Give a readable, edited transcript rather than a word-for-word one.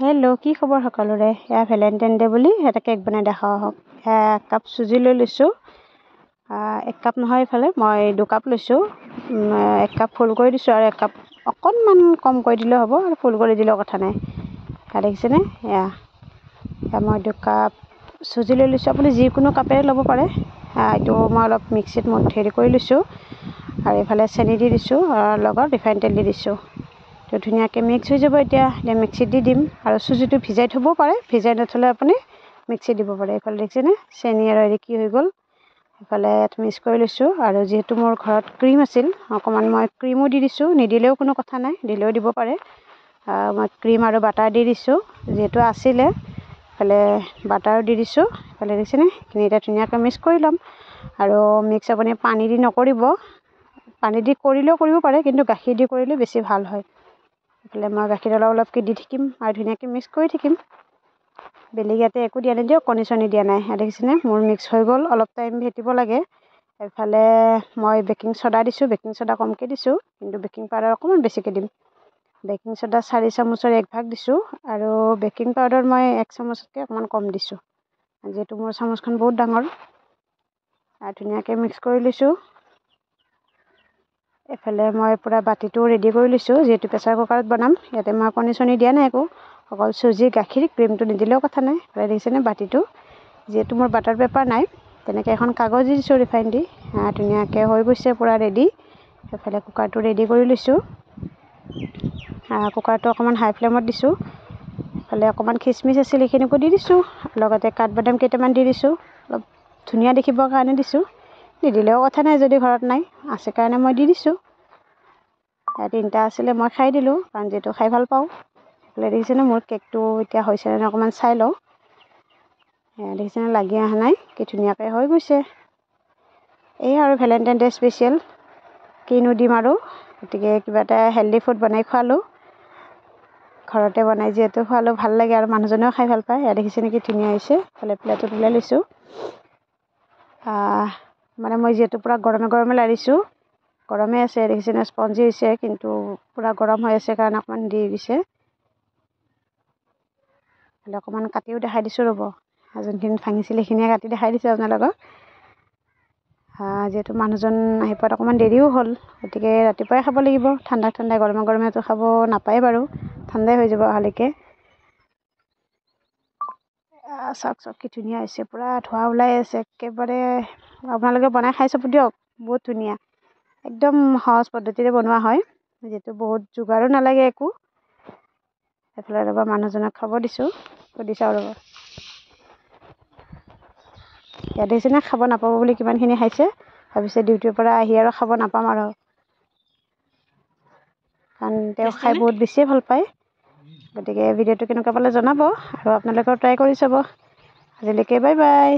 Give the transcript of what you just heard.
Hello' কি খবৰ সকলোৰে। এয়া ভেলেণ্টাইন ডে বুলি এটা কেক বনাই দেখাওঁ আহক। এয়া 1 কাপ চুজি লৈ লৈছোঁ। 1 কাপ নহয়, এইফালে মই 2 কাপ লৈছোঁ। 1 কাপ ফুল কৰি দিছোঁ আৰু 1 কাপ অকণমান কম কৰি দিলেও হ'ব, আৰু ফুল কৰি দিলেও কথা নাই। দেখিছেনে? এয়া মই 2 কাপ চুজি লৈ লৈছোঁ। আপুনি যিকোনো কাপেৰে ল'ব পাৰে। এইটো মই অলপ মিক্সিত হেৰি কৰি লৈছোঁ, আৰু এইফালে চেনি দি দিছোঁ, লগত ৰিফাইন তেল দি দিছোঁ। তো ধুনীয়াকৈ মিক্স হৈ যাব। এতিয়া মিক্সিত দি দিম, আৰু চুজিটো ভিজাই থ'বও পাৰে, ভিজাই নথ'লে আপুনি মিক্সিত দিব পাৰে। এইফালে দেখিছেনে চেনি আৰু হেৰি কি হৈ গ'ল। এইফালে মিক্স কৰি লৈছোঁ, আৰু যিহেতু মোৰ ঘৰত ক্ৰীম আছিল, অকণমান মই ক্ৰীমো দি দিছোঁ। নিদিলেও কোনো কথা নাই, দিলেও দিব পাৰে। মই ক্ৰীম আৰু বাটাৰ দি দিছোঁ, যিহেতু আছিলে। এইফালে বাটাৰো দি দিছোঁ। এইফালে দেখিছেনে, এইখিনি এতিয়া ধুনীয়াকৈ মিক্স কৰি ল'ম। আৰু মিক্স আপুনি পানী দি নকৰিব, পানী দি কৰিলেও কৰিব পাৰে, কিন্তু গাখীৰ দি কৰিলে বেছি ভাল হয়। এইফালে মই গাখীৰ অলপকৈ দি থাকিম, আৰু ধুনীয়াকৈ মিক্স কৰি থাকিম। বেলেগ ইয়াতে একো দিয়া নাই, দিয়ক কণী চণী দিয়া নাই। দেখিছেনে মোৰ মিক্স হৈ গ'ল। অলপ টাইম ফেটিব লাগে। এইফালে মই বেকিং চ'ডা দিছোঁ, বেকিং চ'ডা কমকৈ দিছোঁ, কিন্তু বেকিং পাউডাৰ অকণমান বেছিকৈ দিম। বেকিং চ'ডা 4 চামুচৰ 1 ভাগ দিছোঁ, আৰু বেকিং পাউডাৰ মই 1 চামুচতকৈ অকণমান কম দিছোঁ, যিহেতু মোৰ চামুচখন বহুত ডাঙৰ। আৰু ধুনীয়াকৈ মিক্স কৰি লৈছোঁ। এইফালে মই পূৰা বাতিটো ৰেডি কৰি লৈছোঁ, যিহেতু প্ৰেছাৰ কুকাৰত বনাম। ইয়াতে মই কণী চণী দিয়া নাই একো, অকল চুজি গাখীৰ, ক্ৰীমটো নিদিলেও কথা নাই। দেখিছেনে বাতিটো, যিহেতু মোৰ বাটাৰ পেপাৰ নাই, তেনেকৈ এখন কাগজ দি দিছোঁ ৰিফাইন দি। ধুনীয়াকৈ হৈ গৈছে, পূৰা ৰেডি। এইফালে কুকাৰটো ৰেডি কৰি লৈছোঁ। কুকাৰটো অকণমান হাই ফ্লেমত দিছোঁ। এইফালে অকণমান খিচমিচ আছিল, সেইখিনিকো দি দিছোঁ, লগতে কাঠবাদাম কেইটামান দি দিছোঁ। অলপ ধুনীয়া দেখিবৰ কাৰণে দিছোঁ, নিদিলেও কথা নাই যদি ঘৰত নাই, আছে কাৰণে মই দি দিছোঁ। 3টা আছিলে, মই খাই দিলোঁ, কাৰণ যিহেতু খাই ভাল পাওঁ। এইফালে দেখিছেনে মোৰ কেকটো এতিয়া হৈছে নে অকণমান চাই লওঁ। দেখিছেনে লাগি অহা নাই, কি ধুনীয়াকৈ হৈ গৈছে। এই আৰু ভেলেণ্টাইন ডে স্পেচিয়েল কিনো দিম আৰু, গতিকে কিবা এটা হেল্ডি ফুড বনাই খোৱালোঁ। ঘৰতে বনাই যিহেতু খোৱালোঁ, ভাল লাগে, আৰু মানুহজনেও খাই ভাল পায়। দেখিছেনে কি ধুনীয়া হৈছে। এইফালে প্লেটত ওলাই লৈছোঁ। মানে মই যিহেতু পূৰা গৰমে গৰমে লাৰিছোঁ, গৰমে আছে। দেখিছেনে স্পঞ্জি হৈছে, কিন্তু পূৰা গৰম হৈ আছে কাৰণে অকণমান দি দিছে। অকণমান কাটিও দেখাই দিছোঁ, ৰ'ব। যোনখিনি ভাঙিছিল সেইখিনিয়ে কাটি দেখাই দিছোঁ আপোনালোকক। যিহেতু মানুহজন আহি পোৱাত অকণমান দেৰিও হ'ল, গতিকে ৰাতিপুৱাই খাব লাগিব। ঠাণ্ডাই গৰমে গৰমেতো খাব নাপায় বাৰু, ঠাণ্ডাই হৈ যাব অহালৈকে। চাওক কি ধুনীয়া হৈছে, পূৰা ধোঁৱা ওলাই আছে একেবাৰে। আপোনালোকে বনাই খাই চাব দিয়ক, বহুত ধুনীয়া। একদম সহজ পদ্ধতিৰে বনোৱা হয়, যিহেতু বহুত যোগাৰো নালাগে একো। এইফালে ৰ'ব মানুহজনক খাব দিছোঁ, সুধি চাওঁ ৰ'ব। ইয়াত দেখিছেনে খাব নাপাব বুলি কিমানখিনি খাইছে। ভাবিছে ডিউটিৰ পৰা আহি আৰু খাব নাপাম আৰু, কাৰণ তেওঁ খাই বহুত বেছিয়ে ভাল পায়। গতিকে ভিডিঅ'টো কেনেকুৱা পালে জনাব, আৰু আপোনালোকেও ট্ৰাই কৰি চাব। আজিলৈকে বাই বাই।